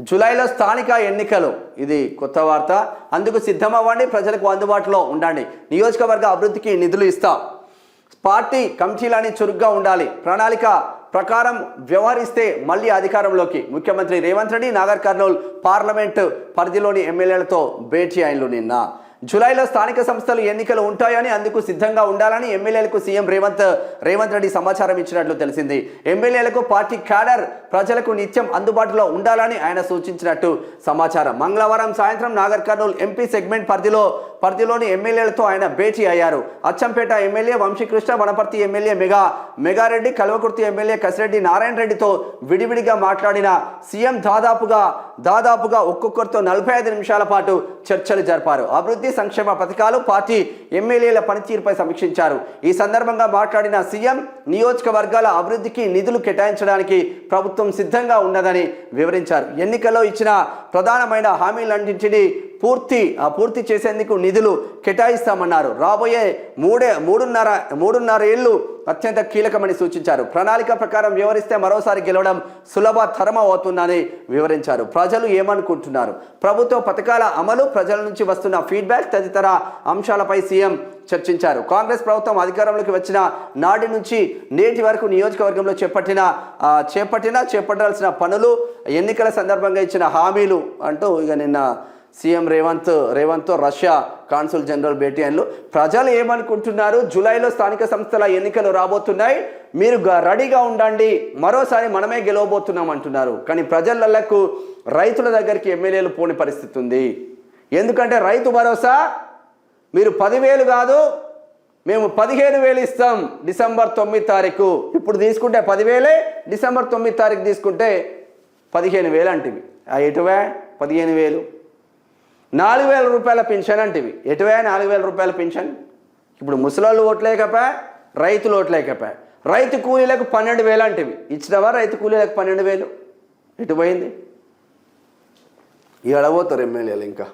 జూలైలో స్థానిక ఎన్నికలు, ఇది కొత్త వార్త. అందుకు సిద్ధమవ్వండి, ప్రజలకు అందుబాటులో ఉండండి. నియోజకవర్గ అభివృద్ధికి నిధులు ఇస్తా. పార్టీ కమిటీలని చురుగ్గా ఉండాలి. ప్రణాళిక ప్రకారం వ్యవహరిస్తే మళ్ళీ అధికారంలోకి. ముఖ్యమంత్రి రేవంత్ రెడ్డి నాగర్ కర్నూల్ పార్లమెంటు పరిధిలోని ఎమ్మెల్యేలతో భేటీ అయినలు నిన్న. జూలైలో స్థానిక సంస్థలు ఎన్నికలు ఉంటాయని, అందుకు సిద్ధంగా ఉండాలని ఎమ్మెల్యేలకు సీఎం రేవంత్ రెడ్డి సమాచారం ఇచ్చినట్లు తెలిసింది. ఎమ్మెల్యేలకు పార్టీ క్యాడర్ ప్రజలకు నిత్యం అందుబాటులో ఉండాలని ఆయన సూచించినట్టు సమాచారం. మంగళవారం సాయంత్రం నాగర్ కర్నూల్ ఎంపీ సెగ్మెంట్ పరిధిలోని ఎమ్మెల్యేలతో ఆయన భేటీ అయ్యారు. Achampet MLA Vamshi Krishna, Wanaparthy MLA Megha Reddy, Kalwakurthy MLA Kasireddy Narayana రెడ్డితో విడివిడిగా మాట్లాడిన సీఎం దాదాపుగా ఒక్కొక్కరితో 45 నిమిషాల పాటు చర్చలు జరిపారు. అభివృద్ధి సంక్షేమ పథకాలు, పార్టీ ఎమ్మెల్యేల పనితీరుపై సమీక్షించారు. ఈ సందర్భంగా మాట్లాడిన సీఎం నియోజకవర్గాల అభివృద్ధికి నిధులు కేటాయించడానికి ప్రభుత్వం సిద్ధంగా ఉన్నదని వివరించారు. ఎన్నికల్లో ఇచ్చిన ప్రధానమైన హామీలన్నింటినీ పూర్తి చేసేందుకు నిధులు కేటాయిస్తామన్నారు. రాబోయే మూడున్నర ఏళ్లు అత్యంత కీలకమని సూచించారు. ప్రణాళిక ప్రకారం వ్యవహరిస్తే మరోసారి గెలవడం సులభతరం అవుతుందని వివరించారు. ప్రజలు ఏమనుకుంటున్నారు, ప్రభుత్వ పథకాల అమలు, ప్రజల నుంచి వస్తున్న ఫీడ్బ్యాక్ తదితర అంశాలపై సీఎం చర్చించారు. కాంగ్రెస్ ప్రభుత్వం అధికారంలోకి వచ్చిన నాటి నుంచి నేటి వరకు నియోజకవర్గంలో చేపట్టాల్సిన పనులు, ఎన్నికల సందర్భంగా ఇచ్చిన హామీలు అంటూ ఇక నిన్న సీఎం రేవంత్తో రష్యా కాన్సుల్ జనరల్ భేటీ అయినలు. ప్రజలు ఏమనుకుంటున్నారు, జూలైలో స్థానిక సంస్థల ఎన్నికలు రాబోతున్నాయి, మీరు రెడీగా ఉండండి, మరోసారి మనమే గెలవబోతున్నాం అంటున్నారు. కానీ ప్రజలకు, రైతుల దగ్గరికి ఎమ్మెల్యేలు పోని పరిస్థితి ఉంది. ఎందుకంటే రైతు భరోసా మీరు 10,000 కాదు, మేము 15,000 ఇస్తాం డిసెంబర్ 9 తారీఖు. ఇప్పుడు తీసుకుంటే 10,000, డిసెంబర్ 9 తారీఖు తీసుకుంటే 15,000 అంటివి. ఎటువే 15,000? 4,000 రూపాయల పెన్షన్ అంటివి. ఎటువే 4,000 రూపాయల పెన్షన్? ఇప్పుడు ముసలోళ్ళు ఓట్లేకపోయా, రైతులు ఓట్లేకపోయా. రైతు కూలీలకు 12,000 అంటివి. ఇచ్చినవా రైతు కూలీలకు 12,000? ఎటు పోయింది? ఎడబోతారు ఎమ్మెల్యేలు ఇంకా.